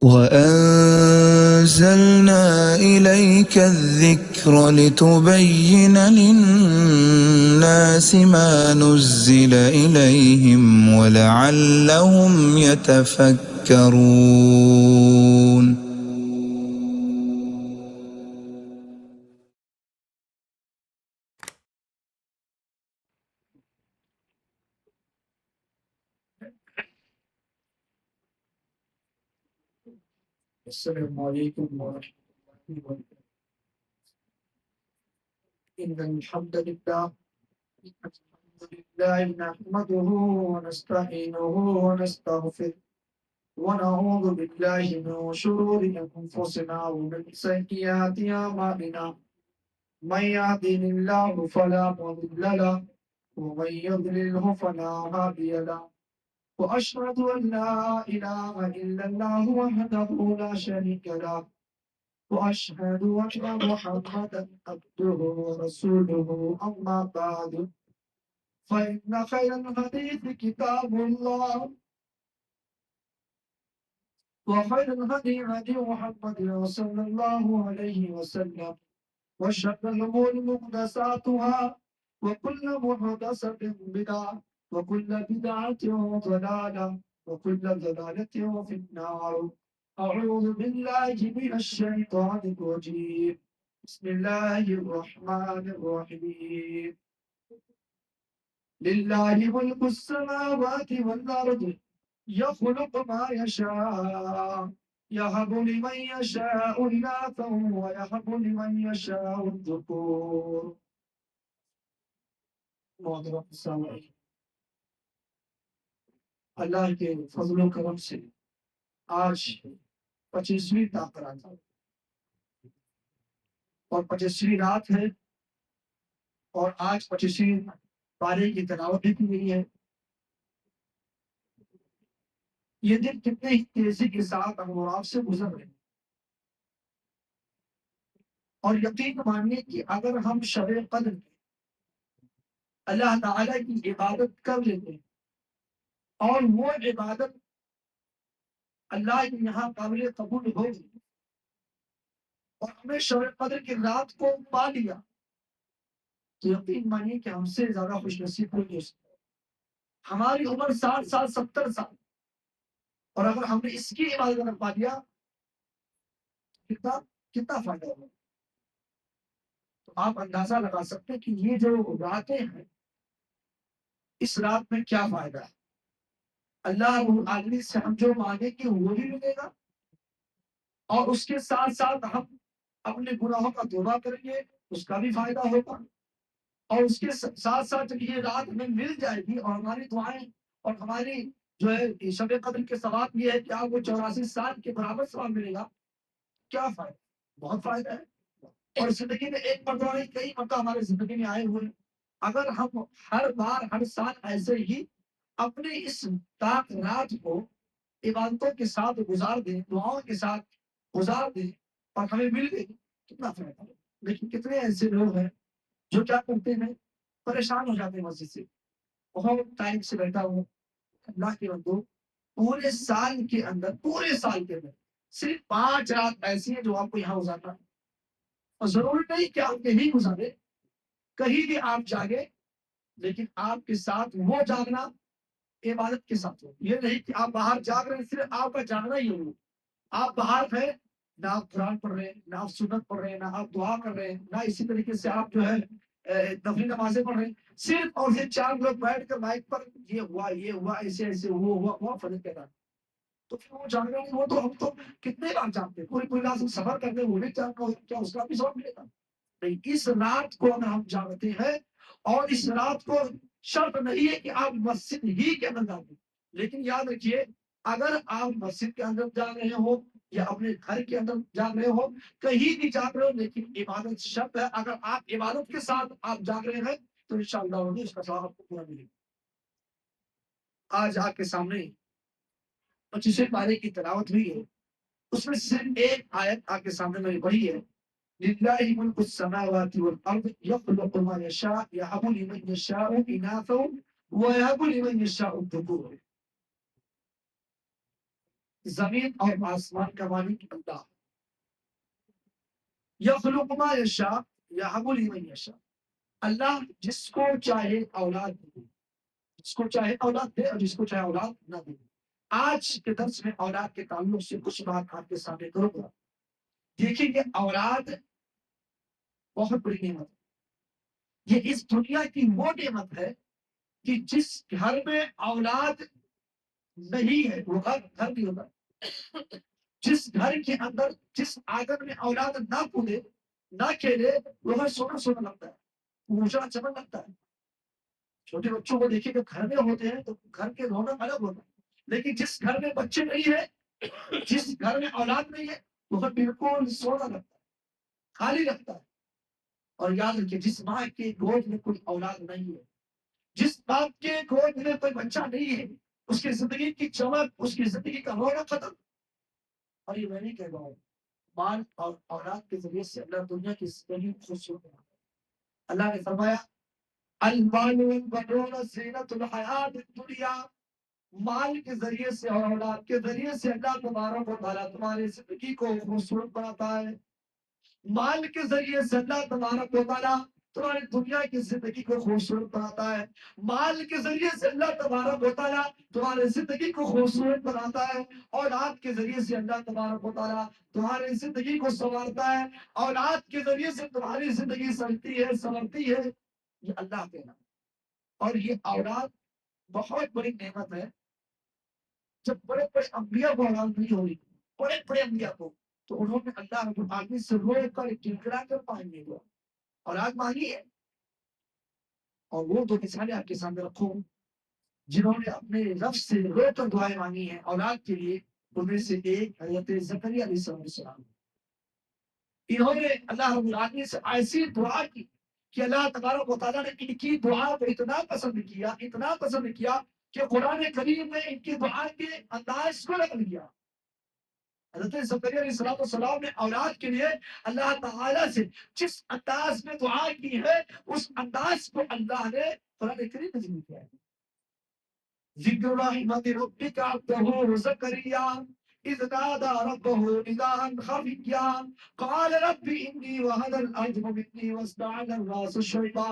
وَأَنزَلْنَا إِلَيْكَ الذِّكْرَ لِتُبَيِّنَ لِلنَّاسِ مَا نُزِّلَ إِلَيْهِمْ وَلَعَلَّهُمْ يَتَفَكَّرُونَ. السلام علیکم ورحمۃ اللہ وبرکاتہ۔ إن الحمد لله نحمده ونستعينه ونستغفره ونعوذ بالله من شرور أنفسنا ومن سيئات أعمالنا من يهده الله فلا مضل له ومن يضلله فلا هادي له وأشهد أن لا إله إلا الله وحده لا شريك له وأشهد أن محمدا عبده ورسوله أما بعد فإن خير الحديث كتاب الله وخير الهدي هدي محمد صلى الله عليه وسلم وشر الأمور محدثاتها وكل محدثة بدعة وكل بدعة ضلالة وكل ضلالة في النار. أعوذ بالله من الشيطان الرجيم. بسم الله الرحمن الرحيم. لله ملك السماوات والأرض يخلق ما يشاء يهب لمن يشاء إناثا ويهب لمن يشاء الذكور. محترم سامعین، اللہ کے فضل و کرم سے آج 25ویں تاخرات ہے اور 25ویں رات ہے اور آج 25ویں پارے کی تلاوت بھی کی گئی ہے۔ یہ دن کتنے ہی تیزی کے ساتھ ہم اور آپ سے گزر رہے ہیں، اور یقین مانیے کہ اگر ہم شب قدر کی اللہ تعالیٰ کی عبادت کر لیتے ہیں اور وہ عبادت اللہ کے یہاں قابل قبول ہوگی اور ہمیں شب قدر کی رات کو پا لیا تو یقین مانیے کہ ہم سے زیادہ خوش نصیب کوئی نہیں ہو سکتا۔ ہماری عمر 60 سال 70 سال اور اگر ہم نے اس کی عبادت کر پا لیا کتنا فائدہ ہوگا۔ تو آپ اندازہ لگا سکتے ہیں کہ یہ جو راتیں ہیں اس رات میں کیا فائدہ ہے۔ اللہ رب العالمین سے ہم جو مانگیں گے وہ بھی ملے گا اور اس کے ساتھ ساتھ ہم اپنے گناہوں کا توبہ کریں گے اس کا بھی فائدہ ہوگا، اور اس کے ساتھ ساتھ جب یہ رات ہمیں مل جائے گی اور ہماری دعائیں اور ہماری جو ہے شب قدر کے ثواب یہ ہے کہ آپ کو 84 سال کے برابر ثواب ملے گا۔ کیا فائدہ؟ بہت فائدہ ہے۔ اور زندگی میں ایک مرتبہ نہیں کئی مرتبہ ہمارے زندگی میں آئے ہوئے، اگر ہم ہر بار ہر سال ایسے ہی اپنے اس تاک رات کو عبادتوں کے ساتھ گزار دیں، دعاؤں کے ساتھ گزار دیں اور ہمیں مل گئی کتنا فائدہ ہے۔ لیکن کتنے ایسے لوگ ہیں جو کیا کرتے ہیں، پریشان ہو جاتے ہیں مسجد سے، بہت ٹائم سے بیٹھا ہوں۔ اللہ کے بندو، پورے سال کے اندر صرف 5 رات ایسی ہیں جو آپ کو یہاں گزارنا ہے، اور ضروری نہیں کہ آپ کہیں گزارے، کہیں بھی آپ جاگے، لیکن آپ کے ساتھ وہ جاگنا عبادت کے ساتھ ہو۔ یہ نہیں کہ آپ باہر جاگ رہے ہیں صرف آپ کا جاگنا ہی ہو، آپ باہر ہیں نہ آپ قرآن پڑھ رہے ہیں، نہ آپ سنت پڑھ رہے ہیں، نہ آپ دعا کر رہے ہیں، نہ اسی طریقے سے آپ جو ہے نفلی نمازیں پڑھ رہے ہیں، صرف اور صرف 4 لوگ بیٹھ کر مائک پر یہ ہوا ایسے ایسے وہ ہوا فرض کہتا ہے، تو پھر وہ جان رہے ہیں۔ وہ تو ہم تو کتنے بار جانتے ہیں، پوری رات ہم سفر کرتے ہیں، وہ بھی جاننا ہو کیا اس کا بھی سبب ملے گا؟ نہیں، اس رات کو اگر ہم جانتے ہیں، اور اس رات کو شرط نہیں ہے کہ آپ مسجد ہی کے اندر جاگیں، لیکن یاد رکھیے اگر آپ مسجد کے اندر جا رہے ہو یا اپنے گھر کے اندر جا رہے ہو، کہیں بھی جا رہے ہو، لیکن عبادت شرط ہے۔ اگر آپ عبادت کے ساتھ آپ جاگ رہے ہیں تو انشاءاللہ اس کا ثواب آپ کو پورا ملے گا۔ آج آپ کے سامنے 25ویں پارے کی تلاوت ہوئی ہے، اس میں صرف ایک آیت آپ کے سامنے میں پڑھی ہے، للہ ملک السماوات والارض یخلق ما یشاء یہب لمن یشاء اناثا ویہب لمن یشاء الذکور۔ زمین اور آسمان کا مالک اللہ یخلق ما یشاء یہب لمن یشاء، اللہ جس کو چاہے اولاد دے، جس کو چاہے اولاد دے اور جس کو چاہے اولاد نہ دے۔ آج کے درس میں اولاد کے تعلق سے کچھ بات آپ کے سامنے کروں گا۔ دیکھیں کہ اولاد بہت بڑی نعمت ہے، یہ اس دنیا کی وہ نعمت ہے کہ جس گھر میں اولاد نہیں ہے وہ گھر نہیں ہوتا۔ جس گھر کے اندر جس آنگن میں اولاد نہ کودے نہ کھیلے وہ گھر سونا سونا لگتا ہے، اونچا چمک لگتا ہے۔ چھوٹے بچوں کو دیکھیں کہ گھر میں ہوتے ہیں تو گھر کے رونق الگ ہوتا ہے، لیکن جس گھر میں بچے نہیں ہے، جس گھر میں اولاد نہیں ہے وہ گھر بالکل سونا لگتا ہے، خالی لگتا ہے۔ اور یاد رکھیے جس ماں کے گود میں کوئی اولاد نہیں ہے، جس باپ کے گود میں کوئی بچہ نہیں ہے، اس کی زندگی کی چمک، اس کی زندگی کا رونق ختم۔ اور یہ میں نہیں کہہ رہا ہوں، مال اور اولاد کے ذریعے سے اللہ دنیا کی زندگی خوبصورت بنا ہے۔ اللہ نے فرمایا المال والبنون زینت الحیات الدنیا، مال کے ذریعے سے اور اولاد کے ذریعے سے اللہ تبارک و تعالیٰ تمہاری زندگی کو خوبصورت بناتا ہے۔ مال کے ذریعے سے اللہ تبارک و تعالیٰ تمہاری دنیا کی زندگی کو خوبصورت بناتا ہے۔ مال کے ذریعے سے اللہ تبارک و تعالیٰ تمہاری زندگی کو خوبصورت بناتا ہے۔ اولاد کے ذریعے سے اللہ تبارک و تعالیٰ تمہاری زندگی کو سنوارتا ہے۔ اولاد کے ذریعے سے تمہاری زندگی سنتی ہے، سنورتی ہے، یہ اللہ کے نام۔ اور یہ اولاد بہت بڑی نعمت ہے۔ جب بڑے بڑے انبیاء کو اولاد نہیں ہوئی، بڑے بڑے انبیاء کو، تو انہوں نے اللہ رب العالمین سے رو کر گڑگڑا کر پانی لیا، اولاد مانگی ہے۔ اور وہ دو مثالیں آپ کے سامنے رکھوں جنہوں نے اپنے رب سے رو کر دعائیں مانگی ہیں اولاد کے لیے، ان میں سے ایک حضرت زکریا علیہ السلام۔ انہوں نے اللہ رب العالمین سے ایسی دعا کی کہ اللہ تبارک و تعالیٰ نے ان کی دعا کو اتنا پسند کیا، اتنا پسند کیا کہ قرآن کریم میں ان کی دعا کے انداز کو نقل کیا۔ حضرت زکریا علیہ السلام نے اولاد کے لیے اللہ تعالیٰ سے جس انداز میں دعا کی ہے اس انداز کو اللہ نے قرآن کریم میں ذکر کیا ہے۔ ذکر رحمت ربک عبدہ زکریا اذ نادى ربه نداء خفيا قال رب اني وهن العظم مني واستعان الراس شيبا۔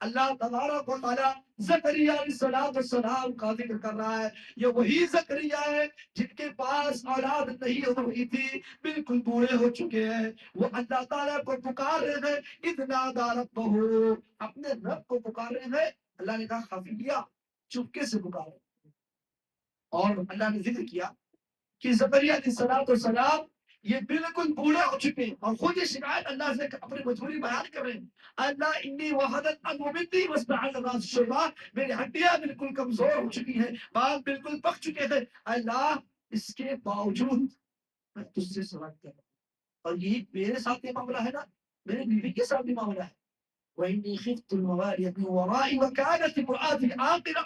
اللہ تبارک و تعالیٰ زکریا علیہ السلام کا ذکر کر رہا ہے۔ یہ وہی زکریا ہے جن کے پاس اولاد نہیں ہوئی تھی، بالکل بوڑھے ہو چکے ہیں، وہ اللہ تعالیٰ کو پکار رہے ہیں، اذ نادى ربه، اپنے رب کو پکار رہے ہیں۔ اللہ نے کہا خفیہ، چپکے سے پکارے۔ اور اللہ نے ذکر کیا کہ زکریا علیہ السلام یہ بالکل بوڑھے ہو چکے ہیں اور خود یہ شکایت اللہ سے اپنی مجبوری بیان کر رہے ہیں۔ اللہ انی وحد العظم منی واستعان الراس شیبا، میری ہڈیاں بالکل کمزور ہو چکی ہیں، بال بالکل پک چکے ہیں، اللہ اس کے باوجود میں تجھ سے سوال کر رہا ہوں۔ اور یہی میرے ساتھ یہ معاملہ ہے نا، میرے بیوی کے ساتھ بھی معاملہ ہے۔ وَإِنِّي خِفْتُ الْمَوَالِيَ مِن وَرَائِي وَكَانَتِ امْرَأَتِي عَاقِرًا،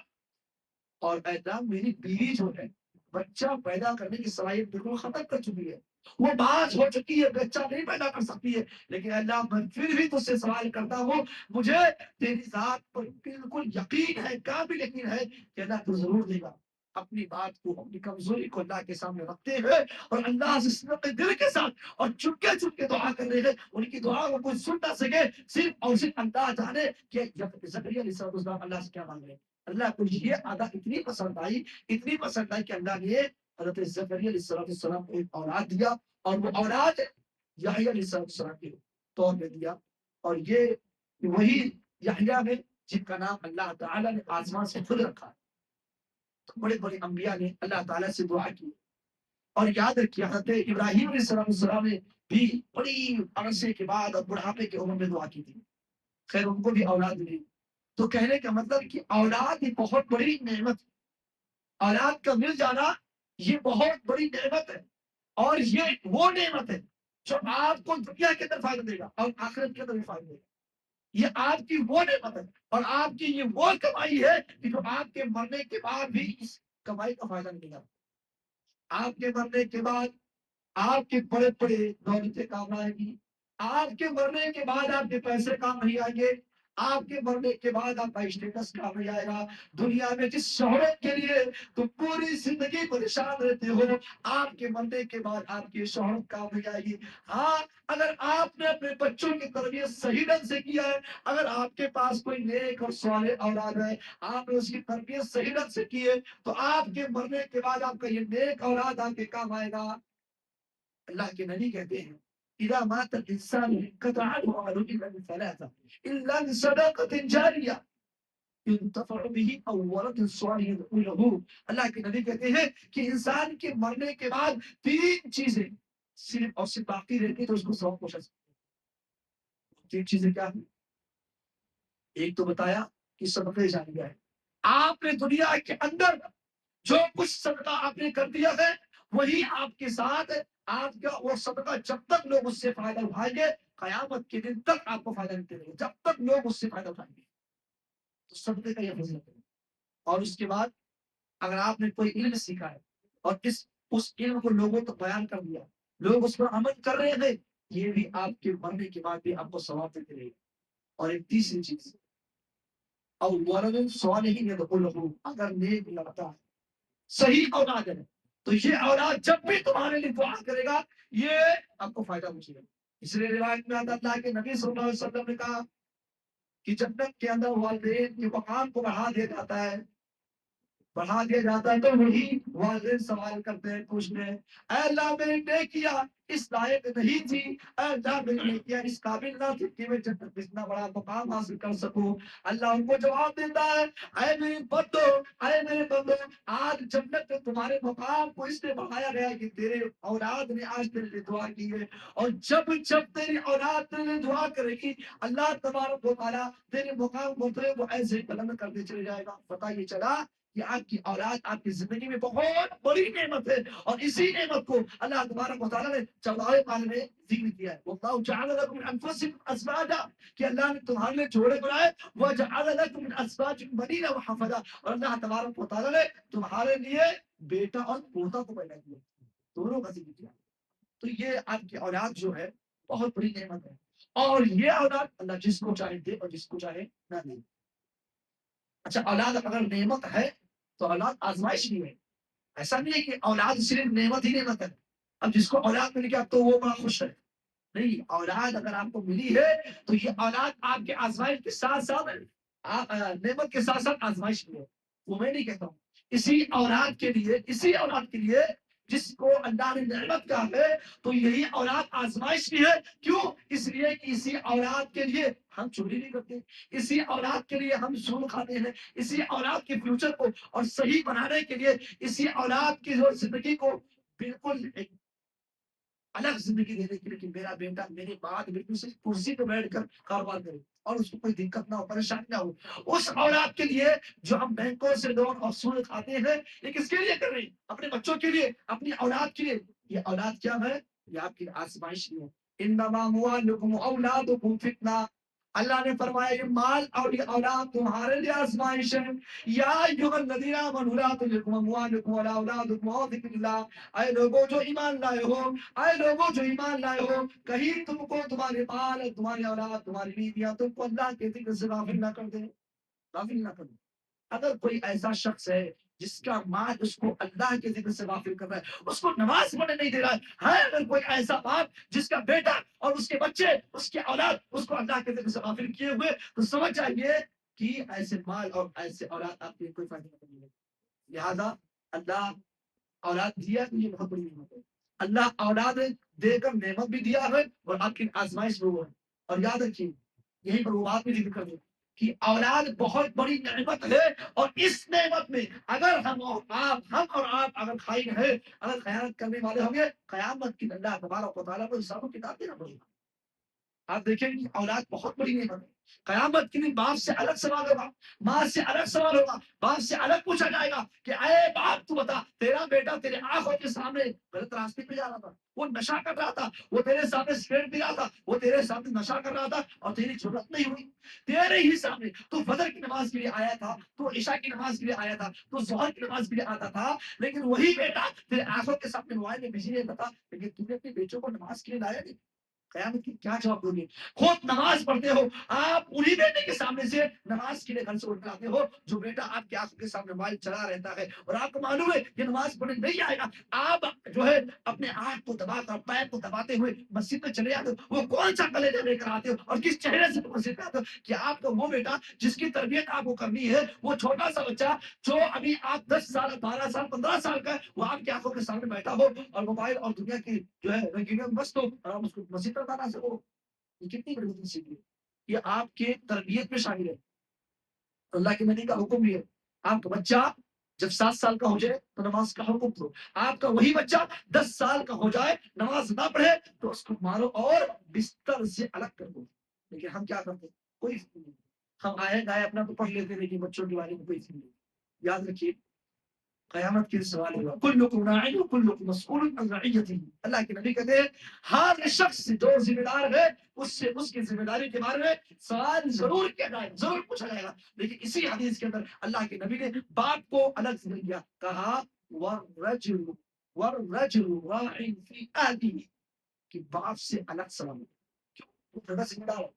اور اے اللہ میری بیوی جو ہے بچہ پیدا کرنے کی صلاحیت بالکل ختم کر چکی ہے، وہ باز ہو چکی ہے، بچہ نہیں پیدا کر سکتی ہے، لیکن اللہ میں پھر بھی تجھ سے سوال کرتا ہوں، مجھے تیری ذات پر بالکل یقین ہے، کامل یقین ہے کہ اللہ تو ضرور دے گا۔ اپنی بات کو، اپنی کمزوری کو اللہ کے سامنے رکھتے ہوئے اور اللہ سے صدق دل کے ساتھ اور چپکے چپکے دعا کر رہے ہیں، ان کی دعا کو کوئی سن نہ سکے، صرف اور صرف اللہ جانے کہ زکریا علیہ السلام اللہ سے کیا مانگ رہے ہیں۔ اللہ کو یہ ادا اتنی پسند آئی، اتنی پسند آئی کہ اللہ نے حضرت زکریا علیہ السلام کو ایک اولاد دیا، اور وہ اولاد یحییٰ علیہ السلام کے طور پہ دیا۔ اور یہ وہی یحییٰ ہے جن کا نام اللہ تعالیٰ نے آسمان سے خود رکھا۔ تو بڑے بڑے انبیاء نے اللہ تعالیٰ سے دعا کی۔ اور یاد رکھیے حضرت ابراہیم علیہ السلام نے بھی بڑی عرصے کے بعد اور بڑھاپے کے عمر میں دعا کی تھی، خیر ان کو بھی اولاد ملی۔ تو کہنے کا مطلب کہ اولاد یہ بہت بڑی نعمت ہے، اولاد کا مل جانا یہ بہت بڑی نعمت ہے، اور یہ وہ نعمت ہے جو آپ کو دنیا کے اندر فائدہ دے گا اور آخرت کے اندر بھی فائدہ دے گا۔ یہ آپ کی وہ نعمت ہے اور آپ کی یہ وہ کمائی ہے کہ جو آپ کے مرنے کے بعد بھی اس کمائی کا فائدہ ملے گا۔ آپ کے مرنے کے بعد آپ کے بڑے بڑے دولتیں کام آئیں گی، آپ کے مرنے کے بعد آپ کے پیسے کام نہیں آئیں گے، آپ کے مرنے کے بعد آپ کا اسٹیٹس کہاں ہو جائے گا. دنیا میں جس شہرت کے لیے تم پوری زندگی پریشان رہتے ہو، آپ کے مرنے کے بعد آپ کی شہرت کہاں ہو جائے گی. ہاں، اگر آپ نے اپنے بچوں کی تربیت صحیح ڈھنگ سے کیا ہے، اگر آپ کے پاس کوئی نیک اور صالح اولاد ہے، آپ نے اس کی تربیت صحیح ڈھنگ سے کی ہے، تو آپ کے مرنے کے بعد آپ کا یہ نیک اولاد آپ کے کام آئے گا. اللہ کے نبی کہتے ہیں اذا مات الانسان انقطع عنه عمله الا من ثلاثه الا من صدقه جاريه ينتفع به او ولد صالح يدعو له. اللہ کے نبی کہتے ہیں کہ انسان کے مرنے کے بعد تین چیزیں صرف اور صرف باقی رہتی تو اس کو ثواب پہنچا سکتی ہیں. تین چیزیں کیا ہیں؟ ایک تو بتایا کہ صدقہ جاریہ ہے. آپ نے دنیا کے اندر جو کچھ صدقہ آپ نے کر دیا ہے وہی آپ کے ساتھ آپ کا وہ صدقہ جب تک لوگ اس سے فائدہ اٹھائیں گے قیامت کے دن تک آپ کو فائدہ ملتے رہے گا، جب تک لوگ اس سے فائدہ اٹھائیں گے. تو صدقے کا یہ فضیلت ہے. اور اس کے بعد اگر آپ نے کوئی علم سیکھا ہے اور اس علم کو لوگوں تک بیان کر دیا، لوگ اس پر عمل کر رہے ہیں، یہ بھی آپ کے مرنے کے بعد بھی آپ کو ثواب دیتے رہے گا. اور ایک تیسری چیز، اور ولد صالح يدعو له، اگر نیک لڑکا ہے، صحیح اولاد ہے، تو یہ اولاد جب بھی تمہارے لیے دعا کرے گا یہ آپ کو فائدہ پہنچے گا. اس لیے روایت میں آتا اللہ کے نبی صلی اللہ علیہ وسلم نے کہا کہ جنت کے اندر والدین کے مقام کو بڑھا دیا جاتا ہے، بڑھا دیا جاتا ہے. تو وہی والدین سوال کرتے ہیں، پوچھتے ہیں اے اللہ میری نیکیاں اس لائق نہیں تھی، اے اللہ میری نیکیاں اس قابل نہ تھی کہ میں جنت میں اتنا بڑا مقام حاصل کر سکوں. اللہ ان کو جواب دیتا ہے اے میرے بندو، اے میرے بندو، آج جنت میں تمہارے مقام کو اس لیے بڑھایا گیا کہ تیرے اولاد نے آج تیرے لیے دعا کی ہے. اور جب جب تیری اولاد تیرے لیے دعا کرے گی اللہ تبارک و تعالیٰ تیرے مقام کو وہ ایسے بلند کرتے چلے جائے گا. پتہ یہ چلا کہ آپ کی اولاد آپ کی زندگی میں بہت بڑی نعمت ہے، اور اسی نعمت کو اللہ تبارک و تعالیٰ نے 14ویں پارے میں ذکر کیا ہے. واللہ جعل لكم من انفسكم ازواجا، کہ اللہ نے تمہارے لیے جوڑے بنائے، وجعل لكم من ازواجكم بنین وحفظا، اور اللہ تبارک و تعالیٰ نے تمہارے لیے بیٹا اور پوتا کو پیدا کیا، دونوں کا ذکر کیا. تو یہ آپ کی اولاد جو ہے بہت بڑی نعمت ہے، اور یہ اولاد اللہ جس کو چاہے دے اور جس کو چاہے نہ دے. اچھا، اولاد اگر نعمت ہے تو اولاد آزمائش بھی ہے. ایسا نہیں ہے کہ اولاد صرف نعمت ہی نعمت ہے، اب جس کو اولاد مل گیا تو وہ بڑا خوش ہے. نہیں، اولاد اگر آپ کو ملی ہے تو یہ اولاد آپ کے آزمائش کے ساتھ ساتھ نعمت کے ساتھ ساتھ آزمائش بھی ہے. وہ میں نہیں کہتا ہوں. اسی اولاد کے لیے جس کو اللہ نے نعمت کہا ہے تو یہی اولاد آزمائش بھی ہے. کیوں؟ اس لیے کہ اسی اولاد کے لیے ہم چوری نہیں کرتے، اسی اولاد کے لیے ہم سود کھاتے ہیں، اسی اولاد کے فیوچر کو اور صحیح بنانے کے لیے اسی اولاد کی زندگی کو بالکل ایک الگ زندگی دینے کے لیے کہ میرا بیٹا میری بات بالکل صرف کرسی پہ بیٹھ کر کاروبار کرے اور اس کو کوئی دقت نہ ہو، پریشانی نہ ہو. اس اولاد کے لیے جو ہم بینکوں سے لون اور سود کھاتے ہیں یہ کس کے لیے کر رہے ہیں؟ اپنے بچوں کے لیے، اپنی اولاد کے لیے. یہ اولاد کیا ہے؟ یہ آپ کی آزمائش ہے. انما اموالکم واولادکم فتنہ، اللہ نے فرمایا یہ مال اور یہ اولاد تمہارے لیے آزمائش ہے. یا ایھا الذین آمنوا لا تلھکم اموالکم ولا اولادکم عن ذکر اللہ، اے لوگوں جو ایمان لائے ہو، اے لوگوں جو ایمان لائے ہو، کہیں تم کو تمہارے مال، تمہاری اولاد، تمہاری بیویاں تم کو اللہ کے ذکر سے غافل نہ کر دے، غافل نہ کر دے. اگر کوئی ایسا شخص ہے جس کا مال اس کو اللہ کے ذکر سے غافل کر رہا ہے، اس کو نماز پڑھنے نہیں دے رہا ہے، اگر کوئی ایسا باپ جس کا بیٹا اور اس کے بچے، اس کے اولاد اس کو اللہ کے ذکر سے غافل کیے ہوئے، تو سمجھ جائیے کہ ایسے مال اور ایسے اولاد آپ کے کوئی فائدہ نہیں ہے. لہذا اللہ اولاد دیا تو یہ بہت بڑی نعمت ہے. اللہ اولاد دے کر نعمت بھی دیا ہے اور آپ کی آزمائش بھی ہوا ہے. اور یاد رکھیے یہی پر وہ بات بھی ذکر کر دیں کہ اولاد بہت بڑی نعمت ہے، اور اس نعمت میں اگر ہم اور آپ اگر خائن ہے، اگر خیانت کرنے والے ہوں گے، قیامت کی اللہ تبارک و تعالیٰ کو حساب و کتاب دینا پڑے گا. آپ دیکھیں کہ اولاد بہت بڑی نعمت ہے. قیامت کے دن باپ سے الگ سوال ہوگا، ماں سے الگ سوال ہوگا، باپ سے الگ پوچھا جائے گا کہ اے باپ تو بتا تیرا بیٹا تیرے آنکھوں کے سامنے غلط راستے پہ جا رہا تھا، وہ نشہ کر رہا تھا، وہ تیرے سامنے سگریٹ پی رہا تھا، وہ تیرے سامنے نشہ کر رہا تھا اور تیری ضرورت نہیں ہوئی، تیرے ہی سامنے تو فجر کی نماز کے لیے آیا تھا، تو عشاء کی نماز کے لیے آیا تھا، تو ظہر کی نماز کے لیے آتا تھا، لیکن وہی بیٹا تیرے آنکھوں کے سامنے موبائل میں بزی رہتا تھا، لیکن تم نے اپنے بیٹوں کو نماز کے لیے لایا نہیں. قیامت کی کیا جواب دو گے؟ خود نماز پڑھتے ہو آپ، انہی بیٹے کے سامنے سے نماز کے لیے گھر سے اٹھ کر آتے ہو جو بیٹا آپ کے آنکھوں کے سامنے موبائل چلا رہتا ہے، اور آپ کو معلوم ہے کہ نماز پڑھنے نہیں آئے گا، آپ جو ہے اپنے آنکھ کو دبا کر پیر کو دباتے ہوئے مسجد میں چلے جاتے ہو، وہ کون سا کلیجہ لے کر آتے ہو اور کس چہرے سے مسجد میں آتے ہو کہ آپ کا وہ بیٹا جس کی تربیت آپ کو کرنی ہے، وہ چھوٹا سا بچہ جو ابھی آپ 10 سال 12 سال 15 سال کا ہے، وہ آپ کی آنکھوں کے سامنے بیٹھا ہو اور موبائل اور دنیا کی جو ہے رنگینیوں میں مست ہو اور آپ اس کو مسجد میں لانا سکو، یہ کتنی بڑی نصیب ہے، یہ آپ کے تربیت میں شامل ہے۔ اللہ کے نبی کا حکم بھی ہے، آپ کا بچہ جب 7 سال کا ہو جائے تو نماز کا حکم دو، آپ کا وہی بچہ 10 سال کا ہو جائے نماز نہ پڑھے تو اس کو مارو اور بستر سے الگ کر دو۔ لیکن ہم کیا کرتے ہیں؟ کوئی فکر نہیں، ہم آئے گائے اپنا تو پڑھ لیتے لیکن بچوں کے بارے میں کوئی فکر نہیں۔ یاد رکھیے قیامت کے سوال ہوگا، کلکم راع وکلکم مسئول عن رعیتہ، اللہ کے نبی کہتے ہیں ہر شخص جو ذمہ دار ہے اس سے اس کی ذمہ داری کے بارے میں سوال ضرور کیا جائے گا، ضرور پوچھا جائے گا۔ لیکن اسی حدیث کے اندر اللہ کے نبی نے باپ کو الگ ذکر کیا، کہا والرجل والرجل راع فی اہلہ، کہ باپ سے الگ سوال کیوں؟ وہ زیادہ ذمہ دار ہے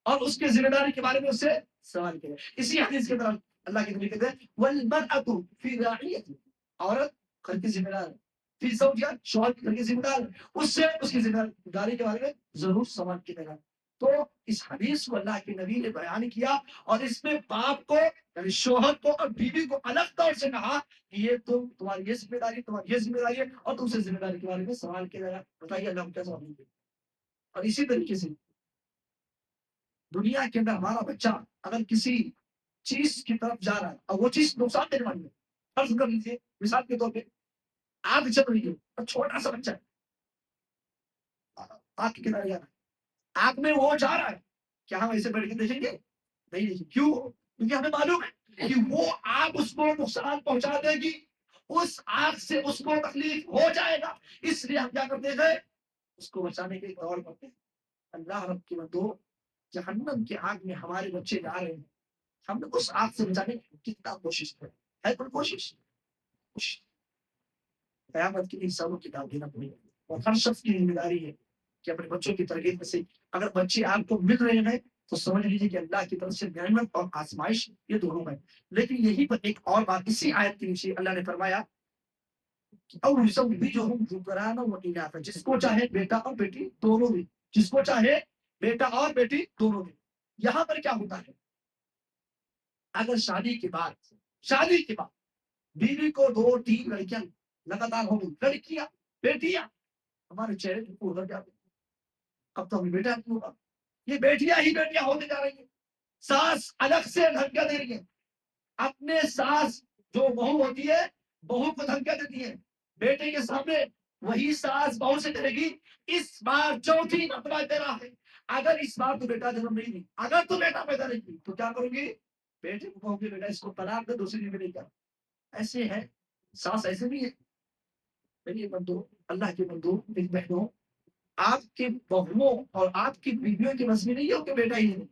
اور اس کے ذمہ داری کے بارے میں اس سے سوال کیا جائے۔ اسی حدیث کے اندر اللہ کے نبی کہتے ہیں والمرأة فی رعیتہ، عورت گھر کی ذمہ دار ہے، فی زوجہا، شوہر کی گھر کی ذمہ دار ہے، اس سے اس کی ذمہ داری کے بارے میں ضرور سوال کیا جائے گا۔ تو اس حدیث کو اللہ کے نبی نے بیان کیا اور اس میں باپ کو یعنی شوہر کو اور بیوی کو الگ طور سے کہا کہ یہ تمہاری یہ ذمہ داری، تمہاری یہ ذمہ داری ہے اور تم سے ذمہ داری کے بارے میں سوال کیا جائے گا۔ بتائیے اللہ کو کیا جواب دیں گے؟ اور اسی طریقے سے دنیا کے اندر ہمارا بچہ اگر کسی چیز کی طرف جا رہا ہے اور وہ چیز نقصان دینے والی ہے، فرض کر لیجیے مثال کے طور پہ آگ چل رہی ہے اور چھوٹا سا بچہ ہے آگ کے کنارے جا رہا ہے، آگ میں وہ جا رہا ہے، کیا ہم ایسے بیٹھ کے دیکھیں گے؟ نہیں دیکھیں، کیوں؟ کیونکہ ہمیں معلوم ہے کہ وہ آگ اس کو نقصان پہنچا دے گی، اس آگ سے اس کو تکلیف ہو جائے گا، اس لیے ہم کیا کرتے ہیں؟ اس کو بچانے کے لیے دور کرتے ہیں۔ اللہ رب کی بندو، جہنم کی آگ میں ہمارے بچے جا رہے ہیں، ہم نے اس آگ سے بچانے کی کتنا کوشش کی ہے؟ کوئی کوشش؟ قیامت کے انسانوں کی دعوت دینا پڑے گا اور ہر شخص کی ذمہ داری ہے کہ اپنے بچوں کی تربیت میں سے اگر بچے آپ کو مل رہے ہیں تو سمجھ لیجیے کہ اللہ کی طرف سے نعمت اور آزمائش یہ دونوں ہے۔ لیکن یہی پر ایک اور بات اسی آیت کے نیچے اللہ نے فرمایا کہ اور جس کو چاہے بیٹا اور بیٹی دونوں میں، جس کو چاہے بیٹا اور بیٹی دونوں میں۔ یہاں پر کیا ہوتا ہے؟ اگر شادی کے بعد بیوی کو 2 3 لڑکیاں لگاتار ہو گئی، لڑکیاں بیٹیاں ہمارے چہرے کو ادھر جاتے، اب تو ہمیں بیٹا نہیں ہوگا، یہ بیٹیاں ہی بیٹیاں ہوتے جا رہی ہیں۔ ساس الگ سے دھمکیاں دے رہی ہیں، اپنے ساس جو بہو ہوتی ہے بہو کو دھمکیاں دیتی ہے، بیٹے کے سامنے وہی ساس بہو سے کرے گی اس بار چوتھی مرتبہ تیرا ہے، اگر اس بار تو بیٹا جنم نہیں دی، اگر تو بیٹا پیدا نہیں کی تو کیا کروں گی؟ بیٹے کو کہوں گی بیٹا اس کو طلاق دے، دوسری میں نہیں کیا۔ ایسے ہے ساس، ایسے بھی ہے۔ میری بندو، اللہ کے بندو، میری بہنوں، آپ کے بہوؤں اور آپ کی بیویوں کے بس میں نہیں ہو کہ بیٹا ہی نہیں،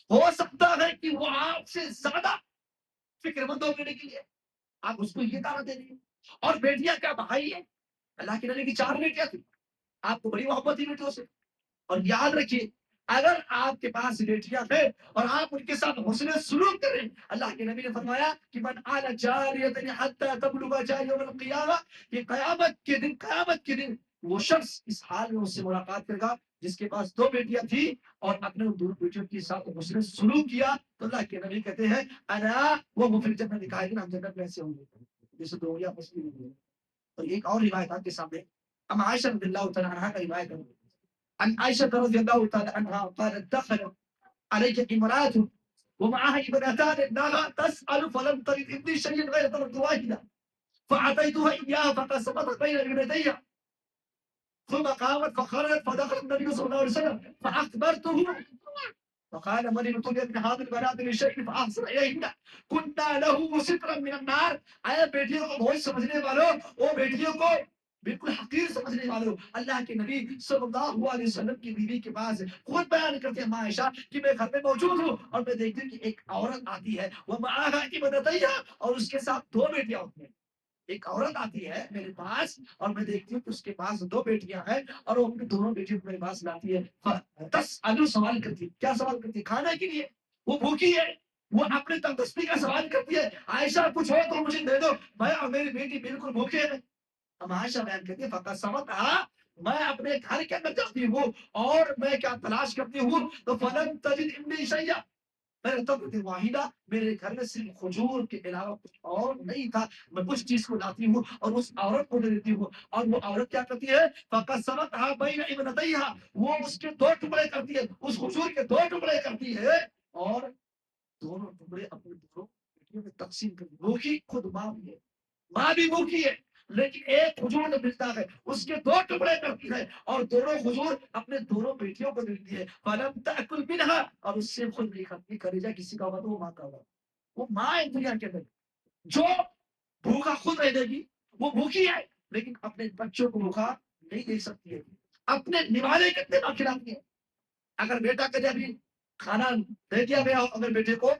ہو سکتا ہے کہ وہ آپ سے زیادہ فکر مند ہو بیٹے کے لیے، آپ اس کو یہ دعوت دے دیے۔ اور بیٹیاں کیا بھائی ہے؟ اللہ کے نبی کی 4 بیٹیاں تھیں، آپ کو بڑی محبت تھی بیٹیوں سے۔ اور یاد رکھیے اگر آپ کے پاس بیٹیاں ہیں اور آپ ان کے ساتھ حسن سلوک کریں، اللہ کے نبی نے فرمایا کہ من آل جاریۃ حتی تبلغ جاء یوم القیامہ، کہ قیامت کے دن وہ شخص اس حال میں اس سے ملاقات کرے گا جس کے پاس 2 بیٹیاں تھیں اور اپنے 2 بیٹیوں کے ساتھ حسن سلوک کیا، تو اللہ کے نبی کہتے ہیں انا وہ فی الجنہ، دکھائے گا ہم جنت میں ایسے ہوں گے جیسے 2 یا مسلم ہوئے۔ اور ایک اور روایت آپ کے سامنے ام عائشہ رضی اللہ تعالی عنہا کا روایت ہے، عن عائشة رضي الله تعالى عنها قالت دخل عليك امرأة ومعها ابنتان لها تسأل فلم ترد ابني شيء غير ترك واحدة فأعطيتها إياها فقسمتها بين ابنتيها ثم قامت فخرجت فدخل النبي صلى الله عليه وسلم فأخبرته فقال من ابتلي من هذه البنات بشيء فأحسن إليهن كنا له سترا من النار۔ آیا بیٹیوں کو بہت سمجھنے والوں، وہ بیٹیوں کو بالکل حقیر سمجھنے والوں، اللہ کے نبی صلی اللہ علیہ وسلم کی بیوی کے پاس خود بیان کرتے ہیں عائشہ کہ میں گھر میں موجود ہوں اور میں دیکھتی ہوں کہ ایک عورت آتی ہے وہ معاہا کی مدتیہ اور اس کے ساتھ 2 بیٹیاں ہوتی ہیں، ایک عورت آتی ہے میرے پاس اور میں دیکھتی ہوں کہ اس کے پاس 2 بیٹیاں ہیں اور وہ اپنی دونوں بیٹیوں کو میرے پاس لاتی ہے. 10 سوال کرتی ہے. کیا سوال کرتی ہے؟ کھانے کے لیے. وہ بھوکی ہے. وہ اپنے تندرستی کا سوال کرتی ہے. عائشہ کچھ ہو تو مجھے دے دو، میں اور میری بیٹی بالکل بھوکے ہیں. اب عائشہ بیان کرتی ہے فقط سمت میں اپنے گھر کے اندر جاتی ہوں اور میں کیا تلاش کرتی ہوں تو فلن تجد انی شیئا، واحدہ، میرے گھر میں صرف کھجور کے علاوہ کچھ اور نہیں تھا. میں اس چیز کو لاتی ہوں اور اس عورت کو دے دیتی ہوں اور وہ عورت کیا کرتی ہے؟ فقط سبقھا بین ابنتیھا، وہ اس کے 2 ٹکڑے کرتی ہے، اس کھجور کے 2 ٹکڑے کرتی ہے اور دونوں ٹکڑے اپنے دونوں بیٹیوں میں تقسیم کرتی. بھوکی خود ماں بھی ہے، ماں بھی بھوکی ہے، لیکن ایک کھجور جو ملتا ہے اس کے 2 ٹکڑے کرتی ہے اور دونوں کھجور اپنے دونوں بیٹیوں کو دیتی ہے. فلم تأکل منها، اور اس سے خود نہیں کھاتی. کلیجہ کسی کا ہوگا تو وہ ماں کا ہوگا. وہ ماں ہے دنیا کے اندر جو بھوکا خود رہ گی. وہ بھوکی ہے لیکن اپنے بچوں کو بھوکا نہیں دے سکتی ہے. اپنے نوالے کتنے نہ کھلاتی ہے. اگر بیٹا کہے ابھی کھانا دے دیا گیا ہو اگر بیٹے کو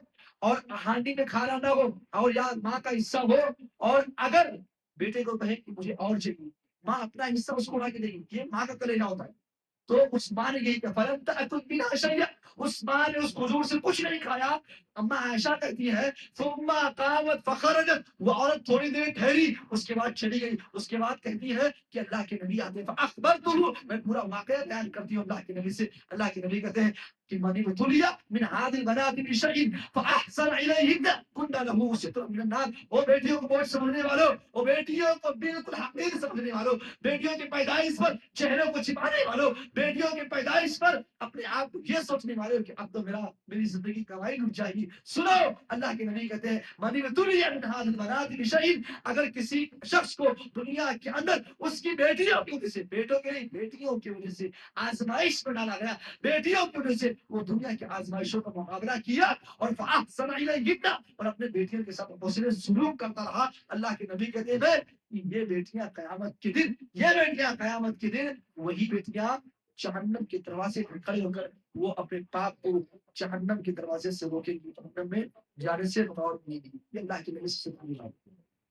اور ہانڈی میں کھانا نہ ہو اور یا ماں کا حصہ ہو اور اگر بیٹے کو کہے کہ مجھے اور چاہیے، ماں اپنا حصہ اس کو اڑا کے دے گی. یہ ماں کا کلیجہ ہوتا ہے. تو اس ماں نے یہی کہا فلم تأکل منها شیئا، اس ماں نے اس کھجور سے کچھ نہیں کھایا. اما عائشہ کہتی ہے ثم قامت فخرجت، وہ عورت تھوڑی دیر ٹھہری اس کے بعد چلی گئی. اس کے بعد کہتی ہے کہ اللہ کے نبی آتے فاخبرته، میں پورا واقعہ بیان کرتی ہوں اللہ کے نبی سے. اللہ کے نبی کہتے ہیں کہ من ابتلي من هذه البنات بشيء فاحسن اليهن كنا له سترا من النار. وہ بیٹیوں کو بہت سمجھنے والوں، وہ بیٹیوں کو بالکل حقیر سمجھنے والوں، بیٹیوں کی پیدائش پر چہروں کو چھپانے والوں، بیٹیوں کی پیدائش پر اپنے آپ کو یہ سوچنے والے کہ اب تو میری زندگی کمائی لٹ جائے گی. سنو اللہ کے نبی کہتے ہیں من ابتلي من هذه البنات بشيء، اگر کسی شخص کو دنیا کے اندر اس کی بیٹیوں کی وجہ سے، بیٹوں کے نہیں بیٹیوں کی وجہ سے آزمائش میں ڈالا گیا، بیٹیوں کی وجہ سے وہ دنیا کی آزمائشوں کا مقابلہ کیا اور فاحسن الیہن، اور اپنے بیٹیوں کے ساتھ حسن سلوک کرتا رہا. اللہ کے نبی کہتے ہیں یہ بیٹیاں قیامت کے دن، یہ بیٹیاں قیامت کے دن وہی بیٹیاں جہنم کے دروازے پر کھڑے ہو کر وہ اپنے پاپ کو جہنم کے دروازے سے روکیں گی، جہنم میں جانے سے روک نہیں دی. یہ اللہ کے نبی سے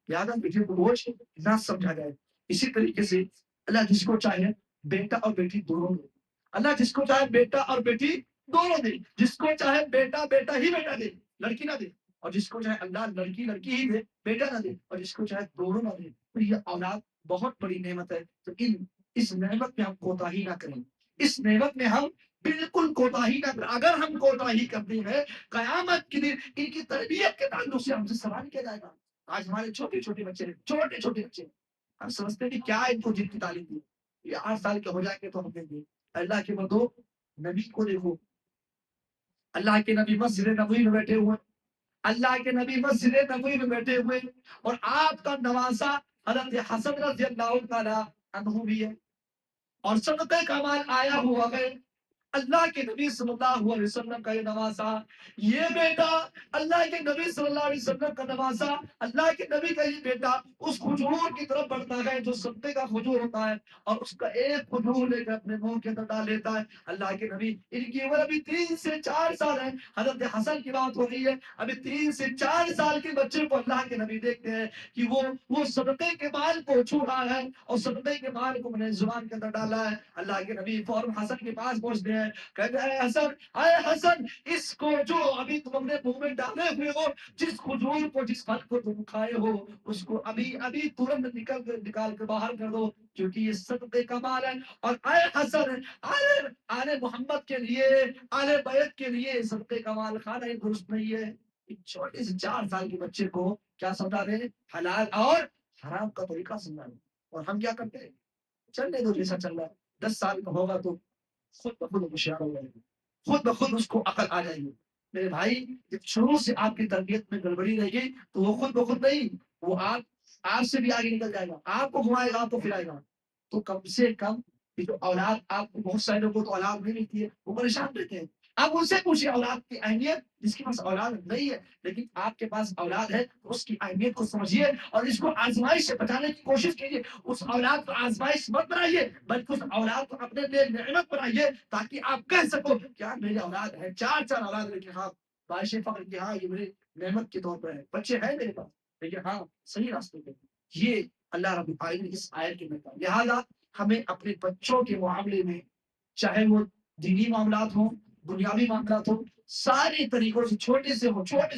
یاد ہے بیٹیوں کو بوجھ نہ سمجھا جائے. اسی طریقے سے اللہ جس کو چاہے بیٹا اور بیٹی دونوں دے. اللہ جس کو چاہے بیٹا اور بیٹی دونوں دے. جس کو چاہے بیٹا بیٹا ہی بیٹا دے، لڑکی نہ دے، اور جس کو چاہے اللہ لڑکی لڑکی ہی دے، بیٹا نہ دے، اور جس کو چاہے دونوں نہ دے. تو یہ اولاد بہت بڑی نعمت ہے. تو اس نعمت میں ہم کوتاہی نہ کریں. اس نعمت میں ہم بالکل کوتاہی نہ کریں. اگر ہم کوتاہی کرتے ہیں قیامت کے دن ان کی تربیت کے تعلق سے ہم سے سوال کیا جائے گا. آج ہمارے چھوٹے چھوٹے بچے چھوٹے چھوٹے بچے ہم سمجھتے ہیں کہ کیا ان کو جن کی تعلیم دی، یہ 8 سال کے ہو جائیں گے تو ہم دیں گے. اللہ کے بندو نبی کو دیکھو، اللہ کے نبی مسجد نبوی میں بیٹھے ہوئے، اللہ کے نبی مسجد نبوی میں بیٹھے ہوئے اور آپ کا نواسا حضرت حسن رضی اللہ تعالی عنہ بھی ہے اور صدقہ کمال آیا ہوا ہے. اللہ کے نبی صلی اللہ علیہ وسلم کا یہ نواسا، یہ بیٹا اللہ کے نبی صلی اللہ علیہ وسلم کا نواسا، اللہ کے نبی کا یہ بیٹا اس کھجور کی طرف بڑھتا ہے جو صدقے کا کھجور ہوتا ہے اور اس کا ایک کھجور لے کر اپنے منہ کے اندر ڈال لیتا ہے. اللہ کے نبی، ان کی عمر ابھی 3 سے 4 سال ہے. حضرت حسن کی بات ہو رہی ہے، ابھی 3 سے 4 سال کے بچے کو اللہ کے نبی دیکھتے ہیں کہ وہ صدقے کے مال کو چھو رہا ہے اور صدقے کے مال کو میں نے زبان کے اندر ڈالا ہے. اللہ کے نبی فوراً حسن کے پاس پہنچتے ہیں، کہتے ہیں اے حسن، اس کو جو ابھی تم اپنے منہ میں ڈالے ہوئے ہو، جس کھجور کو جس پھل کو تم کھائے ہو، اس کو ابھی ابھی ترنت نکال کر باہر کر دو کیونکہ یہ صدقے کا مال ہے. اور اے حسن، آل محمد کے لیے، آل بیت کے لیے صدقے کا مال کھانا ہی درست نہیں ہے. چھوٹے سے 4 سال کے بچے کو کیا سمجھا رہے ہیں؟ حلال اور حرام کا طریقہ سمجھا رہے ہیں. اور ہم کیا کرتے ہیں؟ چلنے دو جیسا چل رہا ہے. 10 سال کا ہوگا تو خود بخود ہوشیار ہو جائے گا، خود بخود اس کو عقل آ جائے گی. میرے بھائی، جب شروع سے آپ کی تربیت میں گڑبڑی رہے گی تو وہ خود بخود نہیں، وہ آپ سے بھی آگے نکل جائے گا، آپ کو گھمائے گا، آپ کو پھرائے گا. تو کم سے کم یہ جو اولاد، آپ کو بہت سارے لوگوں کو تو اولاد نہیں ملتی ہے، وہ پریشان رہتے ہیں. آپ ان سے پوچھیں اولاد کی اہمیت. جس کے پاس اولاد نہیں ہے لیکن آپ کے پاس اولاد ہے، اس کی اہمیت کو سمجھیے اور اس کو آزمائش سے بچانے کی کوشش کیجیے. اس اولاد کو آزمائش مت بنائیے بلکہ اس اولاد کو اپنے لیے نعمت بنائیے تاکہ آپ کہہ سکو کیا میری اولاد ہے. 4 اولاد لیکن ہاں باعث فخر کہ ہاں یہ میری نعمت کے طور پر ہے. بچے ہیں میرے پاس لیکن ہاں صحیح راستے پہ. یہ اللہ رب العالمین اس آیت کے بتا. لہذا ہمیں اپنے بچوں کے معاملے میں چاہے وہ دینی معاملات ہوں دنیاوی معاملات ہوں سارے طریقوں سے چھوٹے سے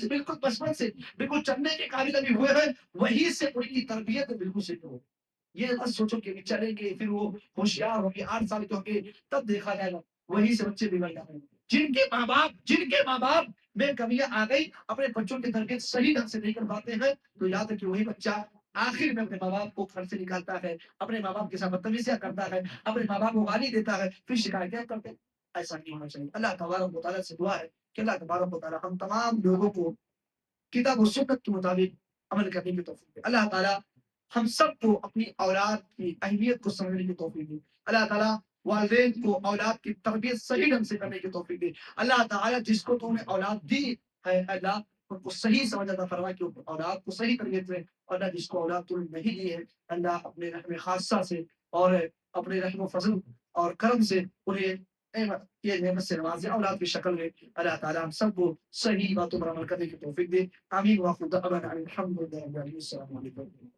بالکل بچپن سے بالکل چلنے کے قابل ابھی ہوئے ہیں وہی سے ان کی تربیت بالکل سے ہو. یہ مت سوچو کہ چلیں گے پھر وہ ہوشیار ہوں گے 8 سال کے ہوں گے تب دیکھا جائے گا وہی سے بچے بگڑ جائیں گے. جن کے ماں باپ میں کمیاں آ گئی اپنے بچوں کی تربیت صحیح ڈھنگ سے نہیں کر پاتے ہیں تو یاد ہے کہ وہی بچہ آخر میں اپنے ماں باپ کو گھر سے نکالتا ہے اپنے ماں باپ کے ساتھ بدتمیزیاں کرتا ہے اپنے ماں باپ کو گالی دیتا ہے پھر شکایتیں کرتے ہیں. ایسا نہیں ہونا چاہیے. اللہ تبارک و تعالیٰ سے دعا ہے کہ اللہ تبارک و تعالیٰ ہم تمام لوگوں کو کتاب و سنت کے مطابق عمل کرنے کی توفیق دے. اللہ تعالیٰ ہم سب کو اپنی اولاد کی اہمیت کو سمجھنے کی توفیق دے. اللہ تعالیٰ والدین کو اولاد کی تربیت صحیح ڈھنگ سے کرنے کی توفیق دے. اللہ تعالیٰ جس کو تو نے اولاد دی ہے اللہ ان کو صحیح سمجھ عطا فرما کہ اولاد کو صحیح تربیت دے. اور اللہ جس کو اولاد تو نہیں دی ہے اللہ اپنے رحم خاصہ سے اور اپنے رحم و فضل اور کرم سے انہیں یہ نعمت سے نوازے اولاد کی شکل میں. اللہ تعالیٰ ہم سب کو صحیح باتوں پر عمل کرنے کی توفیق دے. آمین. واخر دعوانا الحمد للہ. السلام علیکم.